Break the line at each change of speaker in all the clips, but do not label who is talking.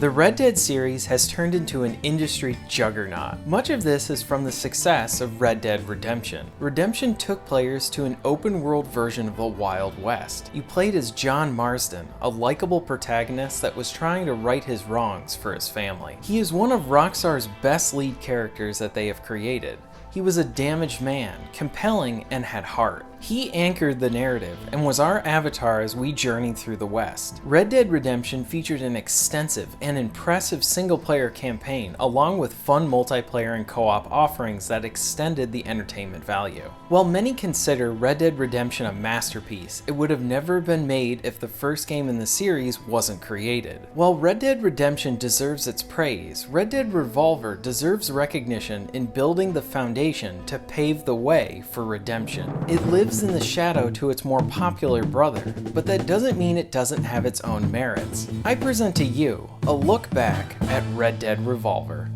The Red Dead series has turned into an industry juggernaut. Much of this is from the success of Red Dead Redemption. Redemption took players to an open-world version of the Wild West. You played as John Marsden, a likable protagonist that was trying to right his wrongs for his family. He is one of Rockstar's best lead characters that they have created. He was a damaged man, compelling, and had heart. He anchored the narrative and was our avatar as we journeyed through the West. Red Dead Redemption featured an extensive and impressive single-player campaign along with fun multiplayer and co-op offerings that extended the entertainment value. While many consider Red Dead Redemption a masterpiece, it would have never been made if the first game in the series wasn't created. While Red Dead Redemption deserves its praise, Red Dead Revolver deserves recognition in building the foundation to pave the way for redemption. It lives in the shadow to its more popular brother, but that doesn't mean it doesn't have its own merits. I present to you a look back at Red Dead Revolver.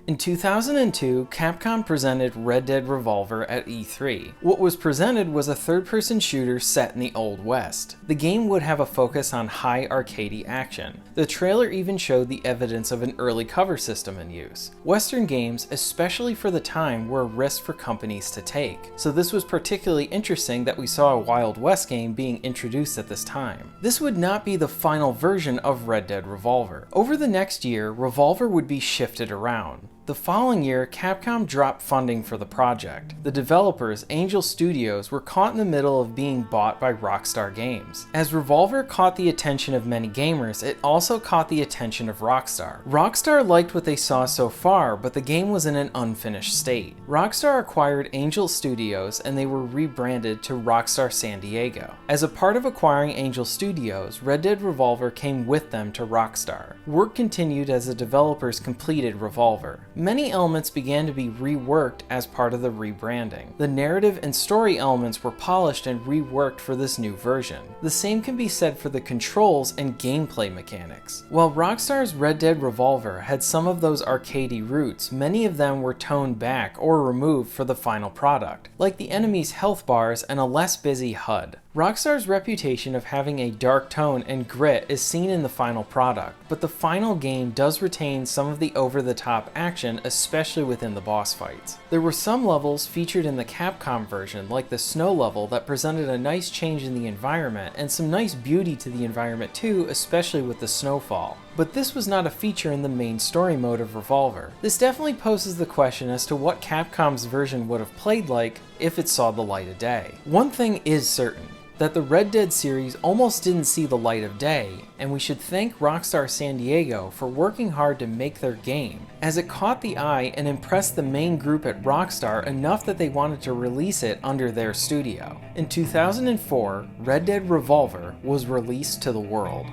In 2002, Capcom presented Red Dead Revolver at E3. What was presented was a third-person shooter set in the Old West. The game would have a focus on high arcadey action. The trailer even showed the evidence of an early cover system in use. Western games, especially for the time, were a risk for companies to take, so this was particularly interesting that we saw a Wild West game being introduced at this time. This would not be the final version of Red Dead Revolver. Over the next year, Revolver would be shifted around. The following year, Capcom dropped funding for the project. The developers, Angel Studios, were caught in the middle of being bought by Rockstar Games. As Revolver caught the attention of many gamers, it also caught the attention of Rockstar. Rockstar liked what they saw so far, but the game was in an unfinished state. Rockstar acquired Angel Studios and they were rebranded to Rockstar San Diego. As a part of acquiring Angel Studios, Red Dead Revolver came with them to Rockstar. Work continued as the developers completed Revolver. Many elements began to be reworked as part of the rebranding. The narrative and story elements were polished and reworked for this new version. The same can be said for the controls and gameplay mechanics. While Rockstar's Red Dead Revolver had some of those arcadey roots, many of them were toned back or removed for the final product, like the enemy's health bars and a less busy HUD. Rockstar's reputation of having a dark tone and grit is seen in the final product, but the final game does retain some of the over-the-top action, especially within the boss fights. There were some levels featured in the Capcom version, like the snow level, that presented a nice change in the environment, and some nice beauty to the environment too, especially with the snowfall. But this was not a feature in the main story mode of Revolver. This definitely poses the question as to what Capcom's version would have played like if it saw the light of day. One thing is certain, that the Red Dead series almost didn't see the light of day, and we should thank Rockstar San Diego for working hard to make their game, as it caught the eye and impressed the main group at Rockstar enough that they wanted to release it under their studio. In 2004, Red Dead Revolver was released to the world.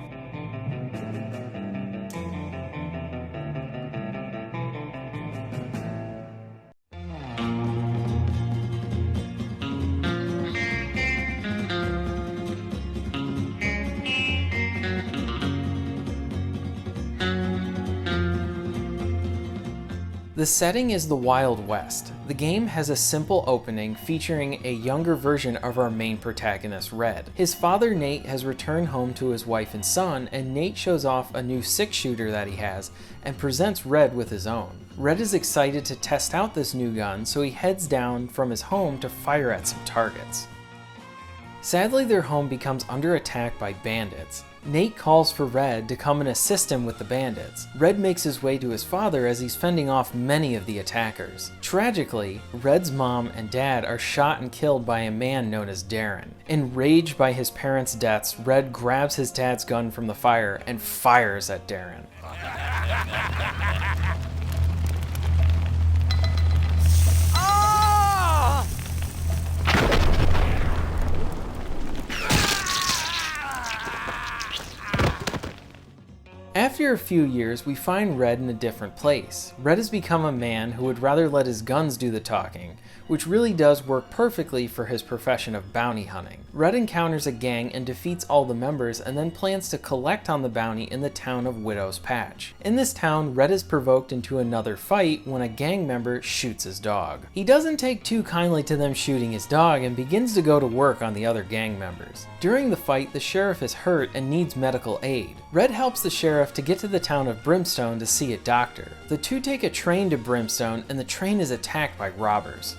The setting is the Wild West. The game has a simple opening featuring a younger version of our main protagonist, Red. His father, Nate, has returned home to his wife and son, and Nate shows off a new 6-shooter that he has and presents Red with his own. Red is excited to test out this new gun, so he heads down from his home to fire at some targets. Sadly, their home becomes under attack by bandits. Nate calls for Red to come and assist him with the bandits. Red makes his way to his father as he's fending off many of the attackers. Tragically, Red's mom and dad are shot and killed by a man known as Darren. Enraged by his parents' deaths, Red grabs his dad's gun from the fire and fires at Darren. After a few years, we find Red in a different place. Red has become a man who would rather let his guns do the talking, which really does work perfectly for his profession of bounty hunting. Red encounters a gang and defeats all the members and then plans to collect on the bounty in the town of Widow's Patch. In this town, Red is provoked into another fight when a gang member shoots his dog. He doesn't take too kindly to them shooting his dog and begins to go to work on the other gang members. During the fight, the sheriff is hurt and needs medical aid. Red helps the sheriff to get to the town of Brimstone to see a doctor. The two take a train to Brimstone and the train is attacked by robbers.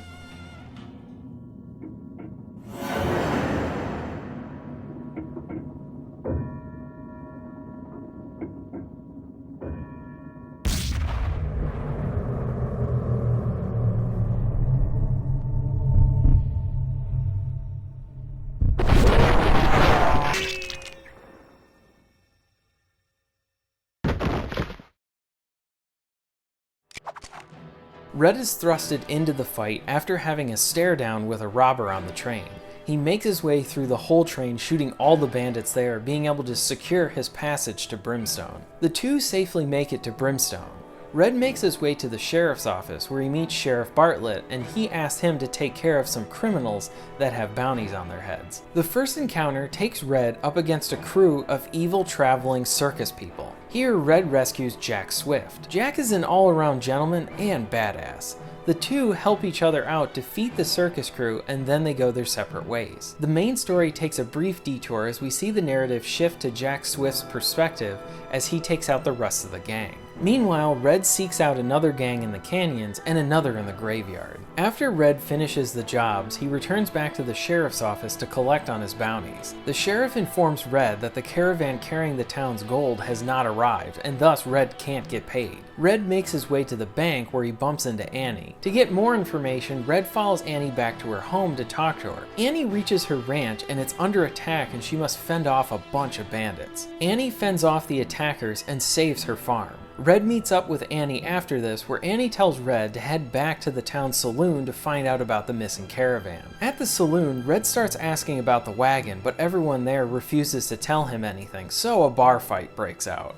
Red is thrusted into the fight after having a stare down with a robber on the train. He makes his way through the whole train, shooting all the bandits there, being able to secure his passage to Brimstone. The two safely make it to Brimstone. Red makes his way to the sheriff's office where he meets Sheriff Bartlett and he asks him to take care of some criminals that have bounties on their heads. The first encounter takes Red up against a crew of evil traveling circus people. Here, Red rescues Jack Swift. Jack is an all-around gentleman and badass. The two help each other out, defeat the circus crew, and then they go their separate ways. The main story takes a brief detour as we see the narrative shift to Jack Swift's perspective as he takes out the rest of the gang. Meanwhile, Red seeks out another gang in the canyons and another in the graveyard. After Red finishes the jobs, he returns back to the sheriff's office to collect on his bounties. The sheriff informs Red that the caravan carrying the town's gold has not arrived, and thus Red can't get paid. Red makes his way to the bank where he bumps into Annie. To get more information, Red follows Annie back to her home to talk to her. Annie reaches her ranch and it's under attack and she must fend off a bunch of bandits. Annie fends off the attackers and saves her farm. Red meets up with Annie after this, where Annie tells Red to head back to the town saloon to find out about the missing caravan. At the saloon, Red starts asking about the wagon, but everyone there refuses to tell him anything, so a bar fight breaks out.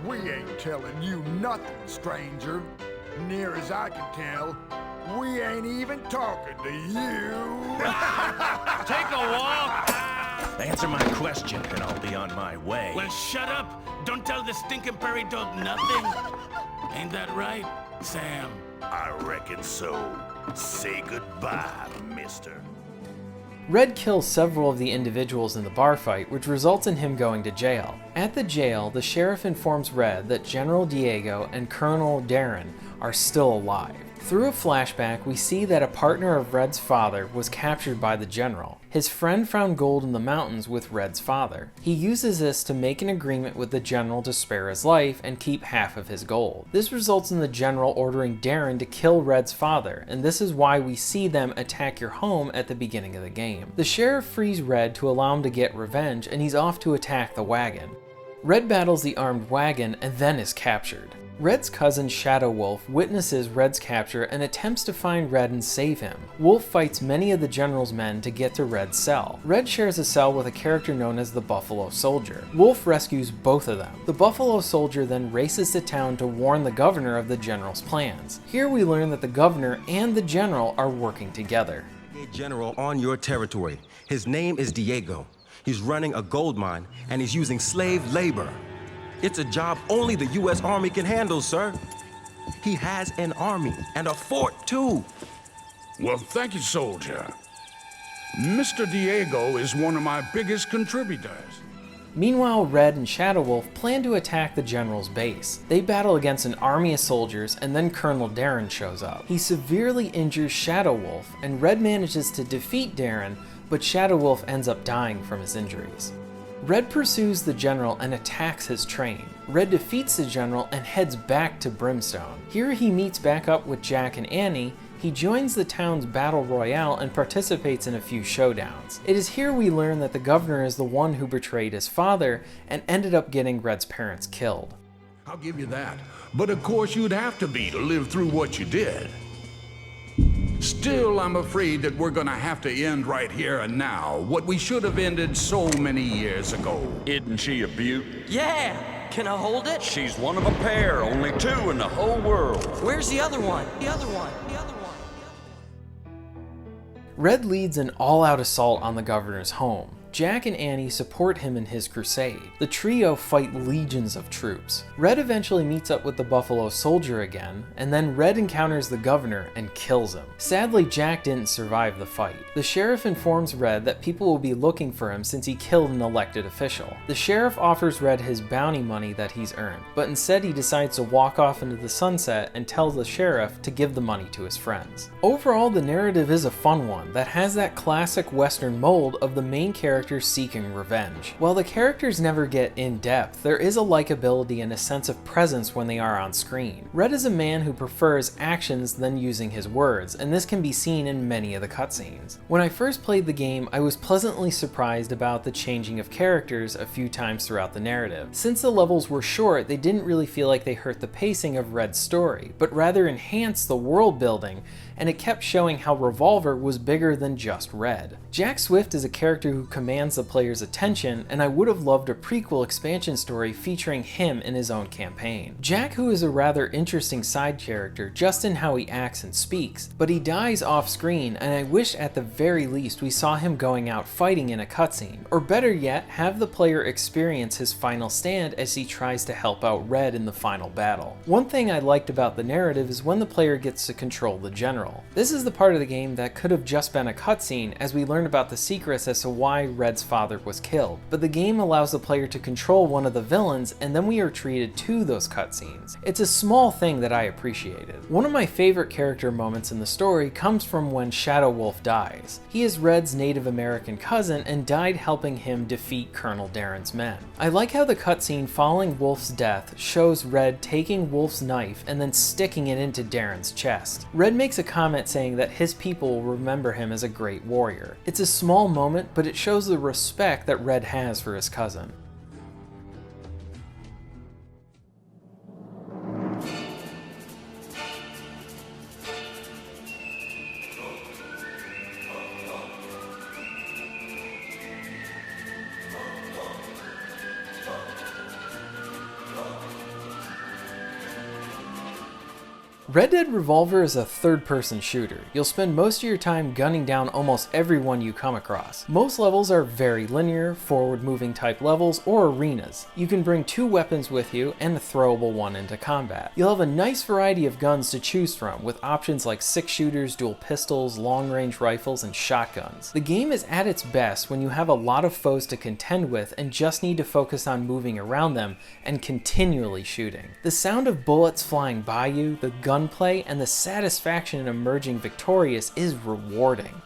We ain't telling you nothing, stranger. Near as I can tell, we ain't even talking to you.
Take a walk.
Answer my question, and I'll be on my way.
Well, shut up. Don't tell the stinking prairie dog nothing. Ain't that right, Sam?
I reckon so. Say goodbye, mister.
Red kills several of the individuals in the bar fight, which results in him going to jail. At the jail, the sheriff informs Red that General Diego and Colonel Darren are still alive. Through a flashback, we see that a partner of Red's father was captured by the general. His friend found gold in the mountains with Red's father. He uses this to make an agreement with the general to spare his life and keep half of his gold. This results in the general ordering Darren to kill Red's father, and this is why we see them attack your home at the beginning of the game. The sheriff frees Red to allow him to get revenge, and he's off to attack the wagon. Red battles the armed wagon and then is captured. Red's cousin Shadow Wolf witnesses Red's capture and attempts to find Red and save him. Wolf fights many of the general's men to get to Red's cell. Red shares a cell with a character known as the Buffalo Soldier. Wolf rescues both of them. The Buffalo Soldier then races to town to warn the governor of the general's plans. Here we learn that the governor and the general are working together.
A general on your territory. His name is Diego. He's running a gold mine and he's using slave labor. It's a job only the U.S. Army can handle, sir. He has an army and a fort, too.
Well, thank you, soldier. Mr. Diego is one of my biggest contributors.
Meanwhile, Red and Shadow Wolf plan to attack the general's base. They battle against an army of soldiers, and then Colonel Darren shows up. He severely injures Shadow Wolf, and Red manages to defeat Darren, but Shadow Wolf ends up dying from his injuries. Red pursues the general and attacks his train. Red defeats the general and heads back to Brimstone. Here he meets back up with Jack and Annie. He joins the town's battle royale and participates in a few showdowns. It is here we learn that the governor is the one who betrayed his father and ended up getting Red's parents killed.
I'll give you that. But of course you'd have to be to live through what you did. Still, I'm afraid that we're gonna have to end right here and now what we should have ended so many years ago.
Isn't she a beaut?
Yeah! Can I hold it?
She's one of a pair, only two in the whole world.
Where's the other one? The other one. The other one.
Red leads an all-out assault on the governor's home. Jack and Annie support him in his crusade. The trio fight legions of troops. Red eventually meets up with the Buffalo Soldier again, and then Red encounters the governor and kills him. Sadly, Jack didn't survive the fight. The sheriff informs Red that people will be looking for him since he killed an elected official. The sheriff offers Red his bounty money that he's earned, but instead he decides to walk off into the sunset and tells the sheriff to give the money to his friends. Overall, the narrative is a fun one that has that classic Western mold of the main character seeking revenge. While the characters never get in depth, there is a likability and a sense of presence when they are on screen. Red is a man who prefers actions than using his words, and this can be seen in many of the cutscenes. When I first played the game, I was pleasantly surprised about the changing of characters a few times throughout the narrative. Since the levels were short, they didn't really feel like they hurt the pacing of Red's story, but rather enhanced the world building, and it kept showing how Revolver was bigger than just Red. Jack Swift is a character who commands the player's attention, and I would have loved a prequel expansion story featuring him in his own campaign. Jack, who is a rather interesting side character just in how he acts and speaks, but he dies off screen, and I wish at the very least we saw him going out fighting in a cutscene, or better yet, have the player experience his final stand as he tries to help out Red in the final battle. One thing I liked about the narrative is when the player gets to control the general. This is the part of the game that could have just been a cutscene as we learn about the secrets as to why Red's father was killed, but the game allows the player to control one of the villains and then we are treated to those cutscenes. It's a small thing that I appreciated. One of my favorite character moments in the story comes from when Shadow Wolf dies. He is Red's Native American cousin and died helping him defeat Colonel Darren's men. I like how the cutscene following Wolf's death shows Red taking Wolf's knife and then sticking it into Darren's chest. Red makes a comment saying that his people will remember him as a great warrior. It's a small moment, but it shows the respect that Red has for his cousin. Red Dead Revolver is a third-person shooter. You'll spend most of your time gunning down almost everyone you come across. Most levels are very linear, forward-moving type levels, or arenas. You can bring 2 weapons with you and a throwable one into combat. You'll have a nice variety of guns to choose from, with options like 6-shooters, dual pistols, long-range rifles, and shotguns. The game is at its best when you have a lot of foes to contend with and just need to focus on moving around them and continually shooting. The sound of bullets flying by you, the gunplay, and the satisfaction in emerging victorious is rewarding.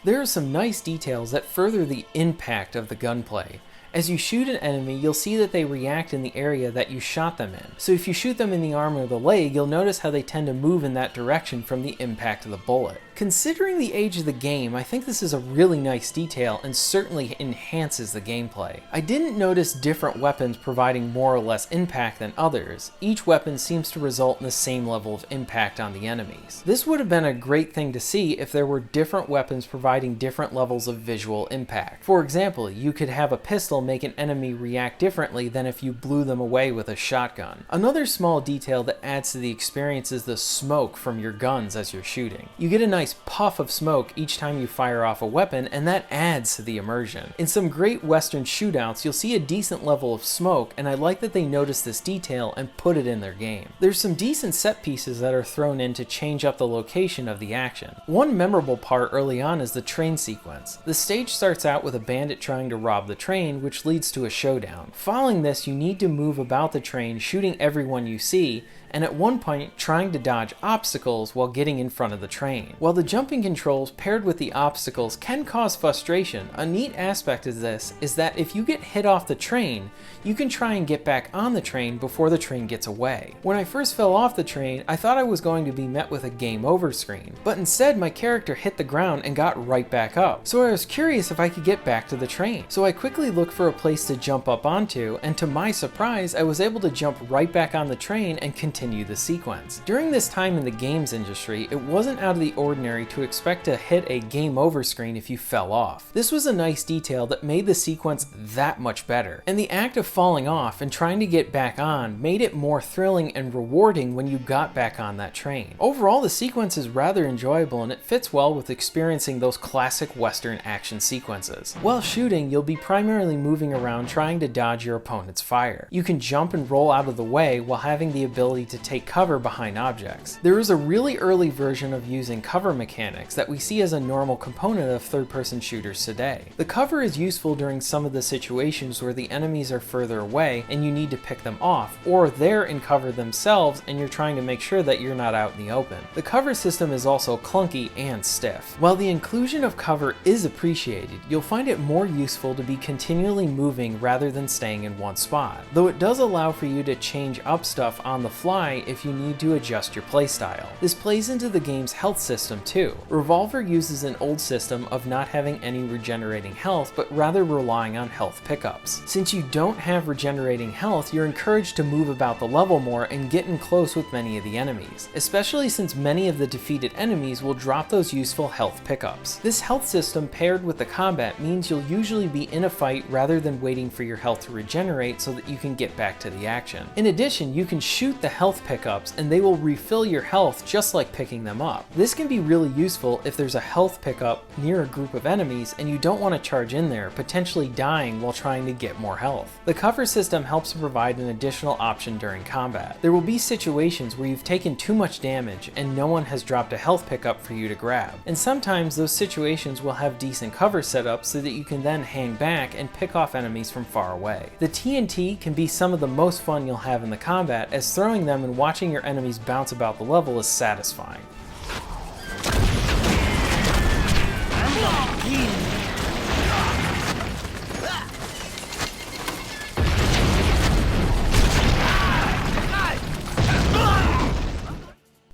There are some nice details that further the impact of the gunplay. As you shoot an enemy, you'll see that they react in the area that you shot them in. So if you shoot them in the arm or the leg, you'll notice how they tend to move in that direction from the impact of the bullet. Considering the age of the game, I think this is a really nice detail and certainly enhances the gameplay. I didn't notice different weapons providing more or less impact than others. Each weapon seems to result in the same level of impact on the enemies. This would have been a great thing to see if there were different weapons providing different levels of visual impact. For example, you could have a pistol make an enemy react differently than if you blew them away with a shotgun. Another small detail that adds to the experience is the smoke from your guns as you're shooting. You get a nice puff of smoke each time you fire off a weapon, and that adds to the immersion. In some great Western shootouts, you'll see a decent level of smoke, and I like that they noticed this detail and put it in their game. There's some decent set pieces that are thrown in to change up the location of the action. One memorable part early on is the train sequence. The stage starts out with a bandit trying to rob the train, which leads to a showdown. Following this, you need to move about the train, shooting everyone you see, and at one point trying to dodge obstacles while getting in front of the train. While the jumping controls paired with the obstacles can cause frustration, a neat aspect of this is that if you get hit off the train, you can try and get back on the train before the train gets away. When I first fell off the train, I thought I was going to be met with a game over screen, but instead my character hit the ground and got right back up. So I was curious if I could get back to the train. So I quickly looked for a place to jump up onto, and to my surprise, I was able to jump right back on the train and continue the sequence. During this time in the games industry, it wasn't out of the ordinary to expect to hit a game over screen if you fell off. This was a nice detail that made the sequence that much better, and the act of falling off and trying to get back on made it more thrilling and rewarding when you got back on that train. Overall, the sequence is rather enjoyable, and it fits well with experiencing those classic Western action sequences. While shooting, you'll be primarily moving around trying to dodge your opponent's fire. You can jump and roll out of the way while having the ability to take cover behind objects. There is a really early version of using cover mechanics that we see as a normal component of third-person shooters today. The cover is useful during some of the situations where the enemies are further away and you need to pick them off, or they're in cover themselves and you're trying to make sure that you're not out in the open. The cover system is also clunky and stiff. While the inclusion of cover is appreciated, you'll find it more useful to be continually moving rather than staying in one spot, though it does allow for you to change up stuff on the fly if you need to adjust your playstyle. This plays into the game's health system too. Revolver uses an old system of not having any regenerating health, but rather relying on health pickups. Since you don't have regenerating health, you're encouraged to move about the level more and get in close with many of the enemies, especially since many of the defeated enemies will drop those useful health pickups. This health system paired with the combat means you'll usually be in a fight rather than waiting for your health to regenerate so that you can get back to the action. In addition, you can shoot the health pickups and they will refill your health just like picking them up. This can be really useful if there's a health pickup near a group of enemies and you don't want to charge in there, potentially dying while trying to get more health. The cover system helps to provide an additional option during combat. There will be situations where you've taken too much damage and no one has dropped a health pickup for you to grab. And sometimes those situations will have decent cover setups so that you can then hang back and pick off enemies from far away. The TNT can be some of the most fun you'll have in the combat, as throwing them and watching your enemies bounce about the level is satisfying.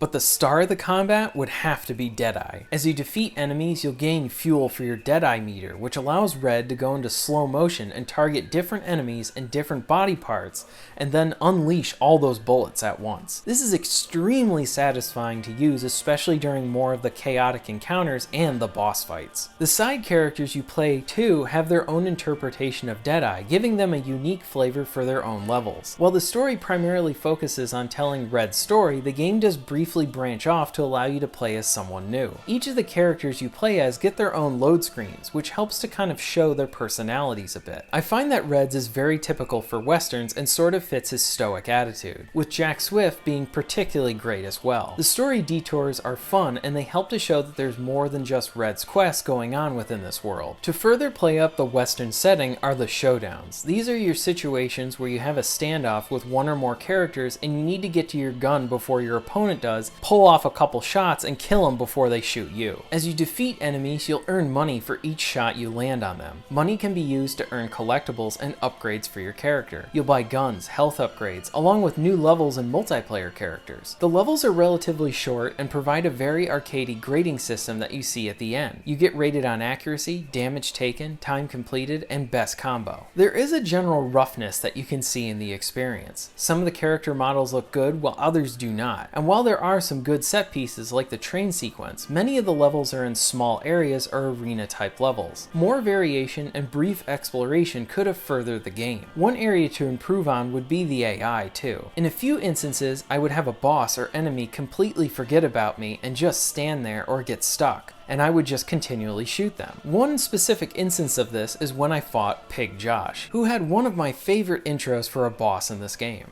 But the star of the combat would have to be Deadeye. As you defeat enemies, you'll gain fuel for your Deadeye meter, which allows Red to go into slow motion and target different enemies and different body parts, and then unleash all those bullets at once. This is extremely satisfying to use, especially during more of the chaotic encounters and the boss fights. The side characters you play too have their own interpretation of Deadeye, giving them a unique flavor for their own levels. While the story primarily focuses on telling Red's story, the game does briefly branch off to allow you to play as someone new. Each of the characters you play as get their own load screens, which helps to kind of show their personalities a bit. I find that Red's is very typical for westerns and sort of fits his stoic attitude, with Jack Swift being particularly great as well. The story detours are fun and they help to show that there's more than just Red's quest going on within this world. To further play up the western setting are the Showdowns. These are your situations where you have a standoff with one or more characters and you need to get to your gun before your opponent does, pull off a couple shots and kill them before they shoot you. As you defeat enemies, you'll earn money for each shot you land on them. Money can be used to earn collectibles and upgrades for your character. You'll buy guns, health upgrades, along with new levels and multiplayer characters. The levels are relatively short and provide a very arcadey grading system that you see at the end. You get rated on accuracy, damage taken, time completed, and best combo. There is a general roughness that you can see in the experience. Some of the character models look good while others do not, and while there are some good set pieces like the train sequence, many of the levels are in small areas or arena type levels. More variation and brief exploration could have furthered the game. One area to improve on would be the AI too. In a few instances, I would have a boss or enemy completely forget about me and just stand there or get stuck, and I would just continually shoot them. One specific instance of this is when I fought Pig Josh, who had one of my favorite intros for a boss in this game.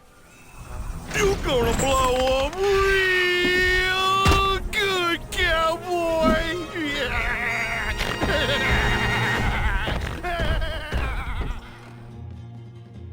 You gonna blow up real good, cowboy!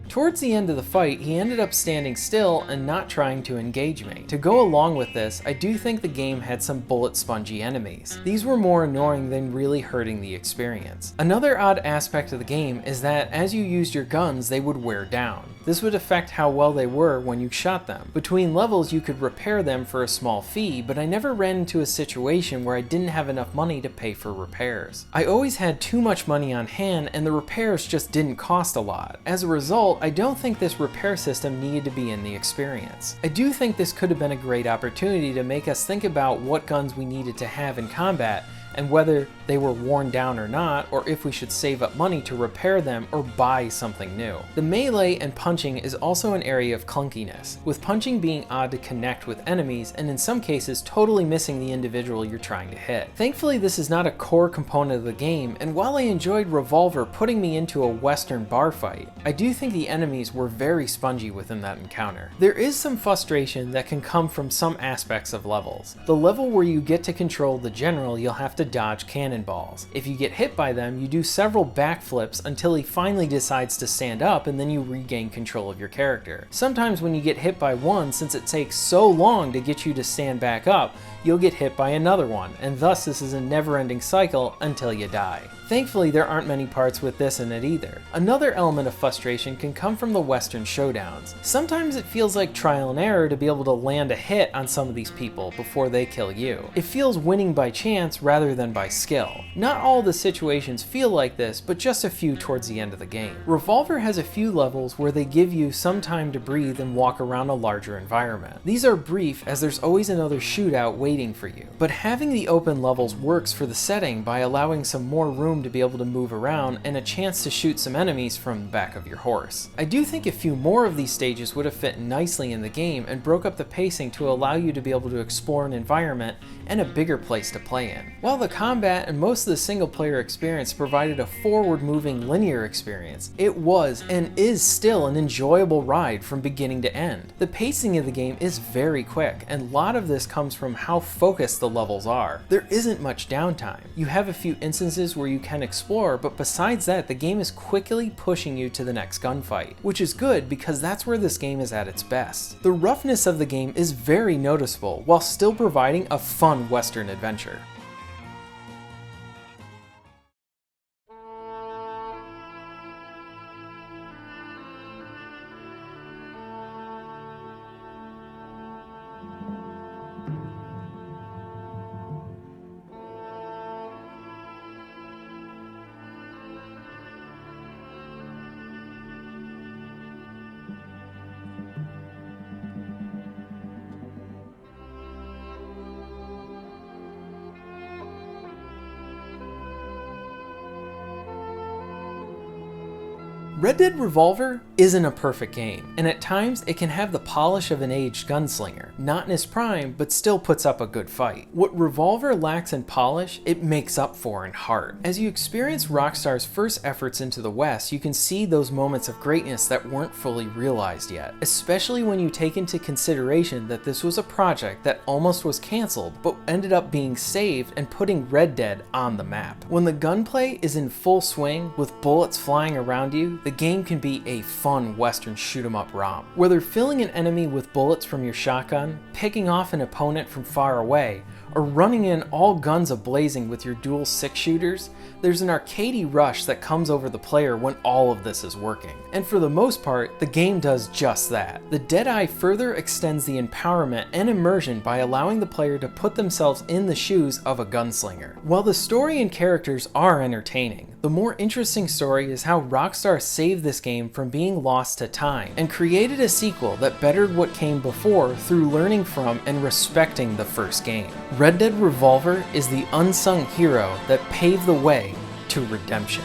Towards the end of the fight, he ended up standing still and not trying to engage me. To go along with this, I do think the game had some bullet spongy enemies. These were more annoying than really hurting the experience. Another odd aspect of the game is that as you used your guns, they would wear down. This would affect how well they were when you shot them. Between levels, you could repair them for a small fee, but I never ran into a situation where I didn't have enough money to pay for repairs. I always had too much money on hand and the repairs just didn't cost a lot. As a result, I don't think this repair system needed to be in the experience. I do think this could have been a great opportunity to make us think about what guns we needed to have in combat and whether they were worn down or not, or if we should save up money to repair them or buy something new. The melee and punching is also an area of clunkiness, with punching being odd to connect with enemies and in some cases totally missing the individual you're trying to hit. Thankfully, this is not a core component of the game, and while I enjoyed Revolver putting me into a western bar fight, I do think the enemies were very spongy within that encounter. There is some frustration that can come from some aspects of levels. The level where you get to control the general, you'll have to dodge cannonballs. If you get hit by them, you do several backflips until he finally decides to stand up and then you regain control of your character. Sometimes when you get hit by one, since it takes so long to get you to stand back up, you'll get hit by another one, and thus this is a never-ending cycle until you die. Thankfully, there aren't many parts with this in it either. Another element of frustration can come from the Western showdowns. Sometimes it feels like trial and error to be able to land a hit on some of these people before they kill you. It feels winning by chance rather than by skill. Not all the situations feel like this, but just a few towards the end of the game. Revolver has a few levels where they give you some time to breathe and walk around a larger environment. These are brief as there's always another shootout waiting for you, but having the open levels works for the setting by allowing some more room to be able to move around and a chance to shoot some enemies from the back of your horse. I do think a few more of these stages would have fit nicely in the game and broke up the pacing to allow you to be able to explore an environment and a bigger place to play in. While the combat and most of the single player experience provided a forward moving linear experience, it was and is still an enjoyable ride from beginning to end. The pacing of the game is very quick, and a lot of this comes from how focused the levels are. There isn't much downtime. You have a few instances where you can explore, but besides that, the game is quickly pushing you to the next gunfight, which is good because that's where this game is at its best. The roughness of the game is very noticeable while still providing a fun Western adventure. Red Dead Revolver isn't a perfect game, and at times it can have the polish of an aged gunslinger. Not in his prime, but still puts up a good fight. What Revolver lacks in polish, it makes up for in heart. As you experience Rockstar's first efforts into the West, you can see those moments of greatness that weren't fully realized yet, especially when you take into consideration that this was a project that almost was cancelled, but ended up being saved and putting Red Dead on the map. When the gunplay is in full swing, with bullets flying around you, the game can be a fun Western shoot-'em-up romp. Whether filling an enemy with bullets from your shotgun, picking off an opponent from far away, or running in all guns a-blazing with your dual 6-shooters, there's an arcadey rush that comes over the player when all of this is working. And for the most part, the game does just that. The Deadeye further extends the empowerment and immersion by allowing the player to put themselves in the shoes of a gunslinger. While the story and characters are entertaining, the more interesting story is how Rockstar save this game from being lost to time, and created a sequel that bettered what came before through learning from and respecting the first game. Red Dead Revolver is the unsung hero that paved the way to redemption.